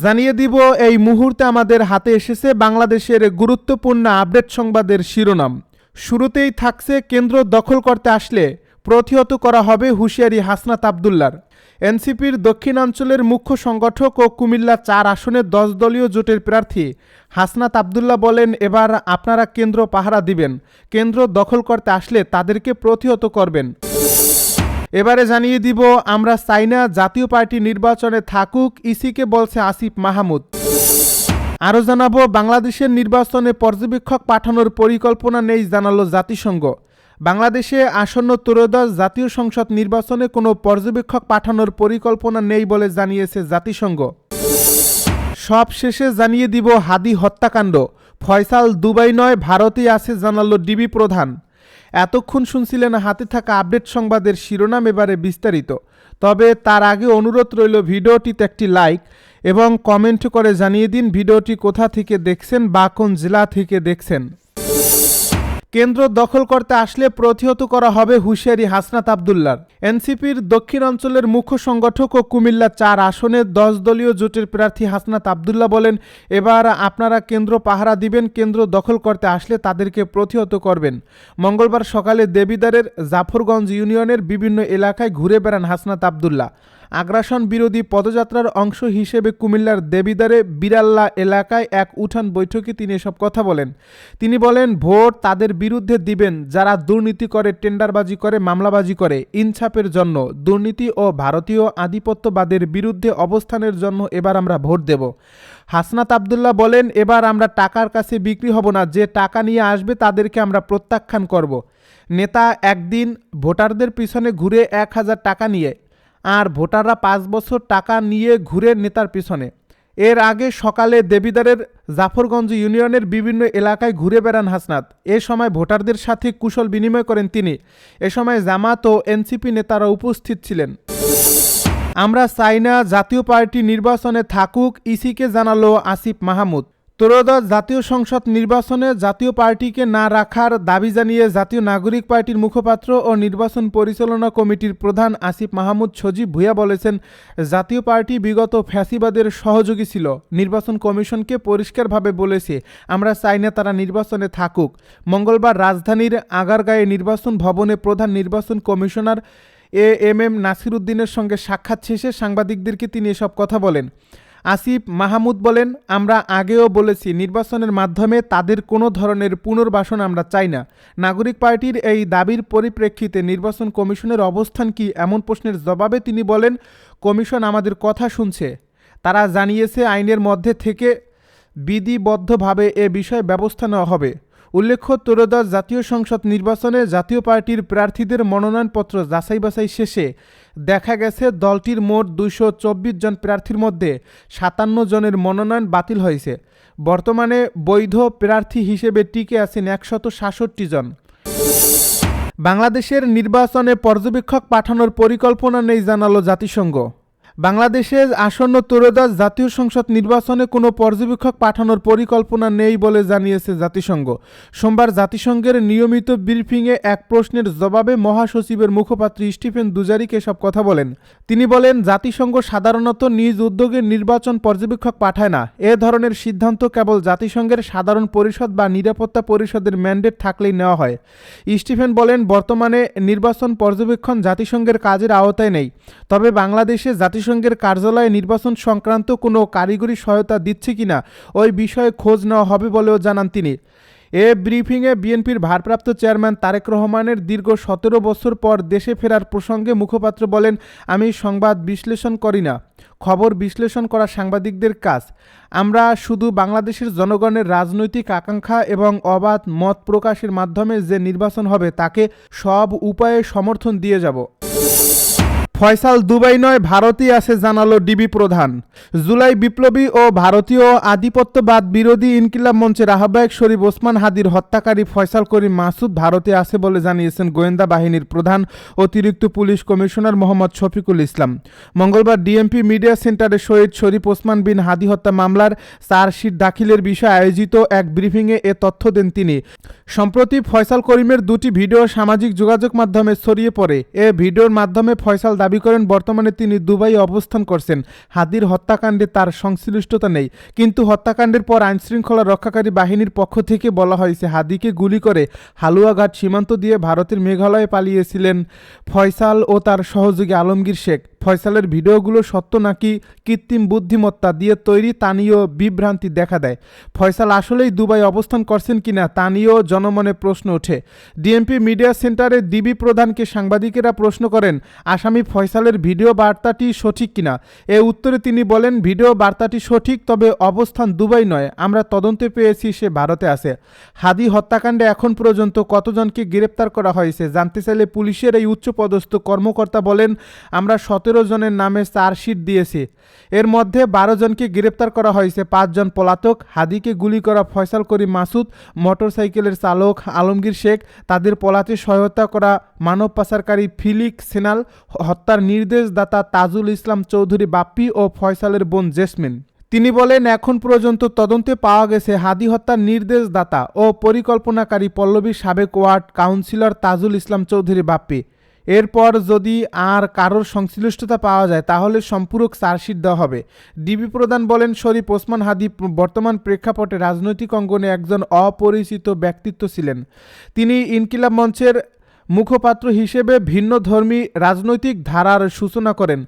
জানিয়ে দিব এই মুহূর্তে আমাদের হাতে এসেছে বাংলাদেশের গুরুত্বপূর্ণ আপডেট সংবাদের শিরোনাম। শুরুতেই থাকছে কেন্দ্র দখল করতে আসলে প্রতিহত করা হবে হুঁশিয়ারি হাসনাত আব্দুল্লাহর। এনসিপির দক্ষিণাঞ্চলের মুখ্য সংগঠক ও কুমিল্লা ৪ আসনের ১০ দলীয় জোটের প্রার্থী হাসনাত আব্দুল্লাহ বলেন, এবার আপনারা কেন্দ্র পাহারা দিবেন, কেন্দ্র দখল করতে আসলে তাদেরকে প্রতিহত করবেন। এবারে জানিয়ে দিব আমরা চাই না জাতীয় পার্টি নির্বাচনে থাকুক, ইসিকে বলছে আসিফ মাহমুদ। আরও জানাবো বাংলাদেশের নির্বাচনে পর্যবেক্ষক পাঠানোর পরিকল্পনা নেই জানালো জাতিসংঘ। বাংলাদেশে আসন্ন ত্রয়োদশ জাতীয় সংসদ নির্বাচনে কোনো পর্যবেক্ষক পাঠানোর পরিকল্পনা নেই বলে জানিয়েছে জাতিসংঘ। সব শেষে জানিয়ে দিব হাদি হত্যাকাণ্ড, ফয়সাল দুবাই নয় ভারতেই আছে জানালো ডিবি প্রধান। এতক্ষণ শুনছিলেন হাতে থাকা আপডেট সংবাদের শিরোনাম, এবারে বিস্তারিত। তবে তার আগে অনুরোধ রইল ভিডিওটিতে একটি লাইক এবং কমেন্ট করে জানিয়ে দিন ভিডিওটি কোথা থেকে দেখছেন বা কোন জেলা থেকে দেখছেন। কেন্দ্র দখল করতে আসলে প্রতিহত করা হবে হুঁশিয়ারি হাসনাত আব্দুল্লাহর। এনসিপির দক্ষিণ অঞ্চলের মুখ্য সংগঠক ও কুমিল্লা ৪ আসনের ১০ দলীয় জোটের প্রার্থী হাসনাত আব্দুল্লাহ বলেন, এবার আপনারা কেন্দ্র পাহারা দিবেন, কেন্দ্র দখল করতে আসলে তাদেরকে প্রতিহত করবেন। মঙ্গলবার সকালে দেবিদ্বারের জাফরগঞ্জ ইউনিয়নের বিভিন্ন এলাকায় ঘুরে বেড়ান হাসনাত আব্দুল্লাহ। আগ্রাসন বিরোধী পদযাত্রার অংশ হিসেবে কুমিল্লার দেবিদ্বারে বিরাল্লা এলাকায় এক উঠান বৈঠকে তিনি এসব কথা বলেন। তিনি বলেন, ভোট তাদের বিরুদ্ধে দিবেন যারা দুর্নীতি করে, টেন্ডারবাজি করে, মামলাবাজি করে। ইনসাফের জন্য, দুর্নীতি ও ভারতীয় আধিপত্যবাদের বিরুদ্ধে অবস্থানের জন্য এবার আমরা ভোট দেব। হাসনাত আব্দুল্লাহ বলেন, এবার আমরা টাকার কাছে বিক্রি হব না, যে টাকা নিয়ে আসবে তাদেরকে আমরা প্রত্যাখ্যান করব। নেতা একদিন ভোটারদের পিছনে ঘুরে ১,০০০ টাকা নিয়ে, আর ভোটাররা ৫ বছর টাকা নিয়ে ঘুরে নেতার পিছনে। এর আগে সকালে দেবিদ্বারের জাফরগঞ্জ ইউনিয়নের বিভিন্ন এলাকায় ঘুরে বেড়ান হাসনাত। এ সময় ভোটারদের সাথে কুশল বিনিময় করেন তিনি। এ সময় জামাত ও এনসিপি নেতারা উপস্থিত ছিলেন। আমরা চাই না জাতীয় পার্টি নির্বাচনে থাকুক, ইসিকে জানালো আসিফ মাহমুদ। ত্রয়োদশ জাতীয় সংসদ নির্বাচনে জাতীয় পার্টিকে না রাখার দাবি জানিয়ে জাতীয় নাগরিক পার্টির মুখপাত্র ও নির্বাচন পরিচালনা কমিটির প্রধান আসিফ মাহমুদ সজীব ভূঁইয়া বলেছেন, জাতীয় পার্টি বিগত ফ্যাসিবাদের সহযোগী ছিল। নির্বাচন কমিশনকে পরিষ্কারভাবে বলেছে আমরা চাই না তারা নির্বাচনে থাকুক। মঙ্গলবার রাজধানীর আগারগাঁয়ে নির্বাচন ভবনে প্রধান নির্বাচন কমিশনার এএমএম নাসির উদ্দিনের সঙ্গে সাক্ষাৎ শেষে সাংবাদিকদেরকে তিনি এসব কথা বলেন। আসিফ মাহমুদ বলেন, আমরা আগেও বলেছি নির্বাচনের মাধ্যমে তাদের কোনো ধরনের পুনর্বাসন আমরা চাই না। নাগরিক পার্টির এই দাবির পরিপ্রেক্ষিতে নির্বাচন কমিশনের অবস্থান কি, এমন প্রশ্নের জবাবে তিনি বলেন, কমিশন আমাদের কথা শুনছে। তারা জানিয়েছে আইনের মধ্যে থেকে বিধিবদ্ধভাবে এ বিষয়ে ব্যবস্থা নেওয়া হবে। উল্লেখ্য, ত্রয়োদশ জাতীয় সংসদ নির্বাচনে জাতীয় পার্টির প্রার্থীদের মনোনয়নপত্র যাচাই বাছাই শেষে দেখা গেছে দলটির মোট ২২৪ জন প্রার্থীর মধ্যে ৫৭ জনের মনোনয়ন বাতিল হয়েছে। বর্তমানে বৈধ প্রার্থী হিসেবে টিকে আছেন ১৬৭ জন। বাংলাদেশের নির্বাচনে পর্যবেক্ষক পাঠানোর পরিকল্পনা নেই জানালো জাতিসংঘ। বাংলাদেশে আসন্ন ত্রয়োদশ জাতীয় সংসদ নির্বাচনে কোনো পর্যবেক্ষক পাঠানোর পরিকল্পনা নেই বলে জানিয়েছে জাতিসংঘ। সোমবার জাতিসংঘের নিয়মিত ব্রিফিংয়ে এক প্রশ্নের জবাবে মহাসচিবের মুখপাত্র স্টিফেন দুজারিক এসব কথা বলেন। তিনি বলেন, জাতিসংঘ সাধারণত নিজ উদ্যোগে নির্বাচন পর্যবেক্ষক পাঠায় না। এ ধরনের সিদ্ধান্ত কেবল জাতিসংঘের সাধারণ পরিষদ বা নিরাপত্তা পরিষদের ম্যান্ডেট থাকলেই নেওয়া হয়। স্টিফেন বলেন, বর্তমানে নির্বাচন পর্যবেক্ষণ জাতিসংঘের কাজের আওতায় নেই। তবে বাংলাদেশে জাতিসংঘের কার্যালয়ে নির্বাচন সংক্রান্ত কোনো কারিগরি সহায়তা দিচ্ছে কিনা ওই বিষয়ে খোঁজ নেওয়া হবে বলেও জানান তিনি। এ ব্রিফিংয়ে বিএনপির ভারপ্রাপ্ত চেয়ারম্যান তারেক রহমানের দীর্ঘ ১৭ বছর পর দেশে ফেরার প্রসঙ্গে মুখপাত্র বলেন, আমি সংবাদ বিশ্লেষণ করি না, খবর বিশ্লেষণ করা সাংবাদিকদের কাজ। আমরা শুধু বাংলাদেশের জনগণের রাজনৈতিক আকাঙ্ক্ষা এবং অবাধ মত প্রকাশের মাধ্যমে যে নির্বাচন হবে তাকে সব উপায়ে সমর্থন দিয়ে যাব। ফয়সাল দুবাই নয় ভারতেই আছে জানালো ডিবি প্রধান। জুলাই বিপ্লবী ও ভারতীয় আধিপত্যবাদ বিরোধী ইনকিলাব মঞ্চের আহ্বায়ক শরীফ ওসমান হাদির হত্যাকারী ফয়সাল করিম মাসুদ ভারতে আছে বলে জানিয়েছেন গোয়েন্দা বাহিনীর প্রধান অতিরিক্ত পুলিশ কমিশনার মোহাম্মদ শফিকুল ইসলাম। মঙ্গলবার ডিএমপি মিডিয়া সেন্টারে শহীদ শরীফ ওসমান বিন হাদি হত্যা মামলার চার্জশিট দাখিলের বিষয়ে আয়োজিত এক ব্রিফিংয়ে এ তথ্য দেন তিনি। সম্প্রতি ফয়সাল করিমের দুটি ভিডিও সামাজিক যোগাযোগ মাধ্যমে ছড়িয়ে পড়ে। এ ভিডিওর মাধ্যমে ফয়সাল দাবি দাবি করেন বর্তমানে তিনি দুবাই অবস্থান করছেন। হাদির হত্যাকাণ্ডে তার সংশ্লিষ্টতা নেই, কিন্তু হত্যাকাণ্ডের পর আইনশৃঙ্খলা রক্ষাকারী বাহিনীর পক্ষ থেকে বলা হয়েছে হাদিকে গুলি করে হালুয়াঘাট সীমান্ত দিয়ে ভারতের মেঘালয়ে পালিয়েছিলেন ফয়সাল ও তার সহযোগী আলমগীর শেখ। ফয়সালের ভিডিওগুলো সত্য নাকি কৃত্রিম বুদ্ধিমত্তা দিয়ে তৈরি তা নিয়েও বিভ্রান্তি দেখা দেয়। ফয়সাল আসলেই দুবাই অবস্থান করছেন কিনা তা নিয়েও জনমনে প্রশ্ন ওঠে। ডিএমপি মিডিয়া সেন্টারে ডিবি প্রধানকে সাংবাদিকেরা প্রশ্ন করেন আসামি ফয়সালের ভিডিও বার্তাটি সঠিক কিনা। এ উত্তরে তিনি বলেন, ভিডিও বার্তাটি সঠিক, তবে অবস্থান দুবাই নয়। আমরা তদন্তে পেয়েছি সে ভারতে আছে। হাদি হত্যাকাণ্ডে এখন পর্যন্ত কতজনকে গ্রেপ্তার করা হয়েছে জানতে চাইলে পুলিশের এই উচ্চপদস্থ কর্মকর্তা বলেন, আমরা 17 জনের নামে চার্জশিট দিয়েছি। এর মধ্যে 12 জনকে গ্রেপ্তার করা হয়েছে, 5 জন পলাতক। হাদিকে গুলি করা ফয়সাল করিম মাসুদ, মোটরসাইকেলের চালক আলমগীর শেখ, তাদের পলাতে সহায়তা করা মানব পাচারকারী ফিলিক্স সেনাল, হত্যার নির্দেশদাতা তাজুল ইসলাম চৌধুরী বাপ্পি ও ফয়সালের বোন জেসমিন। তিনি বলেন, এখন পর্যন্ত তদন্তে পাওয়া গেছে হাদি হত্যার নির্দেশদাতা ও পরিকল্পনাকারী পল্লবীর সাবেক ওয়ার্ড কাউন্সিলর তাজুল ইসলাম চৌধুরী বাপ্পি। এরপর যদি আর কারোর সংশ্লিষ্টতা পাওয়া যায় তাহলে সম্পূরক চার্জশিট দেওয়া হবে। ডিবি প্রধান বলেন, শরীফ ওসমান হাদি বর্তমান প্রেক্ষাপটে রাজনৈতিক অঙ্গনে একজন অপরিচিত ব্যক্তিত্ব ছিলেন। তিনি ইনকিলাব মঞ্চের মুখপাত্র হিসেবে ভিন্নধর্মী রাজনৈতিক ধারার সূচনা করেন।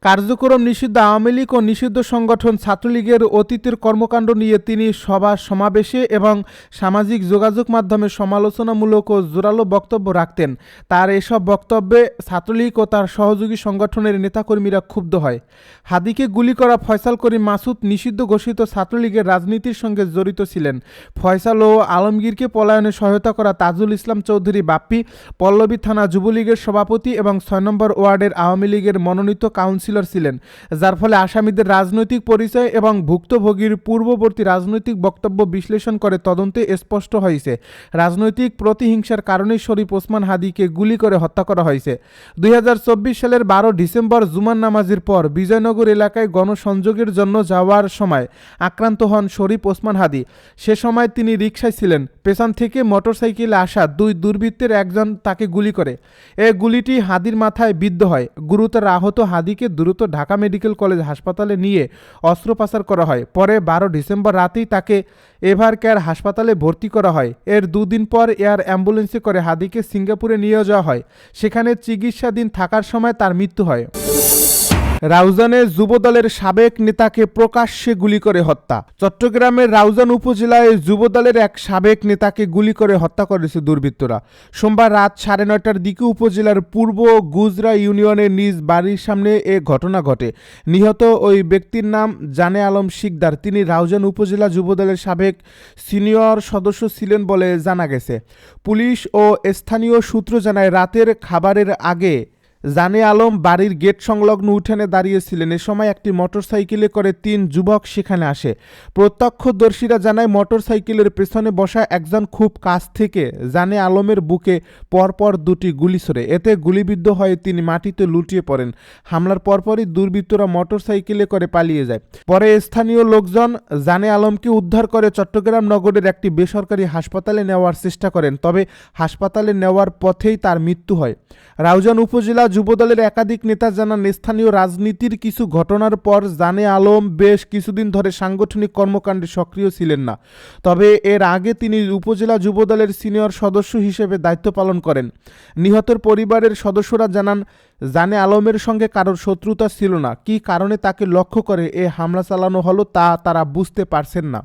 কার্যক্রম নিষিদ্ধ আওয়ামী লীগ ও নিষিদ্ধ সংগঠন ছাত্রলীগের অতীতের কর্মকাণ্ড নিয়ে তিনি সভা সমাবেশে এবং সামাজিক যোগাযোগ মাধ্যমে সমালোচনামূলক ও জোরালো বক্তব্য রাখতেন। তার এসব বক্তব্যে ছাত্রলীগ ও তার সহযোগী সংগঠনের নেতাকর্মীরা ক্ষুব্ধ হয়। হাদিকে গুলি করা ফয়সাল করিম মাসুদ নিষিদ্ধ ঘোষিত ছাত্রলীগের রাজনীতির সঙ্গে জড়িত ছিলেন। ফয়সাল ও আলমগীরকে পলায়নে সহায়তা করা তাজুল ইসলাম চৌধুরী বাপ্পি পল্লবী থানা যুবলীগের সভাপতি এবং 6 নম্বর ওয়ার্ডের আওয়ামী লীগের মনোনীত কাউন্সিলর ছিলেন, যার ফলে আসামিদের রাজনৈতিক পরিচয় এবং ভুক্তভোগীর পূর্ববর্তী রাজনৈতিক বক্তব্য বিশ্লেষণ করে তদন্তে স্পষ্ট হয়েছে রাজনৈতিক প্রতিহিংসার কারণে শরীফ ওসমান হাদিকে গুলি করে হত্যা করা হয়েছে। 2024 সালের 12 ডিসেম্বর জুমার নামাজের পর বিজয়নগর এলাকায় গণসংযোগের জন্য যাওয়ার সময় আক্রান্ত হন শরীফ ওসমান হাদি। সে সময় তিনি রিকশায় ছিলেন। পেছন থেকে মোটরসাইকেলে আসা 2 দুর্বৃত্তের একজন তাকে গুলি করে। এ গুলিটি হাদির মাথায় বিদ্ধ হয়। গুরুতর আহত হাদিকে দ্রুত ঢাকা মেডিকেল কলেজ হাসপাতালে নিয়ে অস্ত্রোপচার করা হয়। পরে 12 ডিসেম্বর রাতেই তাকে এভার কেয়ার হাসপাতালে ভর্তি করা হয়। এর 2 দিন পর এয়ার অ্যাম্বুলেন্সে করে হাদিকে সিঙ্গাপুরে নিয়ে যাওয়া হয়। সেখানে চিকিৎসাধীন থাকার সময় তার মৃত্যু হয়। রাউজানে যুবদলের সাবেক নেতাকে প্রকাশ্যে গুলি করে হত্যা। চট্টগ্রামের রাউজান উপজেলায় যুবদলের এক সাবেক নেতাকে গুলি করে হত্যা করেছে দুর্বৃত্তরা। সোমবার রাত 9:30টার দিকে উপজেলার পূর্ব গুজরা ইউনিয়নের নিজ বাড়ির সামনে এ ঘটনা ঘটে। নিহত ওই ব্যক্তির নাম জানে আলম শিকদার। তিনি রাউজান উপজেলা যুবদলের সাবেক সিনিয়র সদস্য ছিলেন বলে জানা গেছে। পুলিশ ও স্থানীয় সূত্র জানায়, রাতের খাবারের আগে জানে আলম বাড়ির গেট সংলগ্ন উঠানে দাঁড়িয়েছিলেন। এ সময় একটি মোটরসাইকেলে করে 3 যুবক সেখানে আসে। প্রত্যক্ষদর্শীরা জানায়, মোটরসাইকেলের পেছনে বসা একজন খুব কাছ থেকে জানে আলমের বুকে পরপর 2টি গুলি ছোড়ে। এতে গুলিবিদ্ধ হয়ে তিনি মাটিতে লুটিয়ে পড়েন। হামলার পরপরই দুর্বৃত্তরা মোটরসাইকেলে করে পালিয়ে যায়। পরে স্থানীয় লোকজন জানে আলমকে উদ্ধার করে চট্টগ্রাম নগরের একটি বেসরকারি হাসপাতালে নেওয়ার চেষ্টা করেন, তবে হাসপাতালে নেওয়ার পথেই তার মৃত্যু হয়। রাউজান উপজেলা যুবদলের একাধিক নেতা জানান, স্থানীয় রাজনীতির কিছু ঘটনার পর জানে আলম বেশ কিছুদিন ধরে সাংগঠনিক কর্মকাণ্ডে সক্রিয় ছিলেন না। তবে এর আগে তিনি উপজেলা যুবদলের সিনিয়র সদস্য হিসেবে দায়িত্ব পালন করেন। নিহতের পরিবারের সদস্যরা জানান, জানে আলমের সঙ্গে কারোর শত্রুতা ছিল না। কী কারণে তাকে লক্ষ্য করে এ হামলা চালানো হলো তা তারা বুঝতে পারছেন না।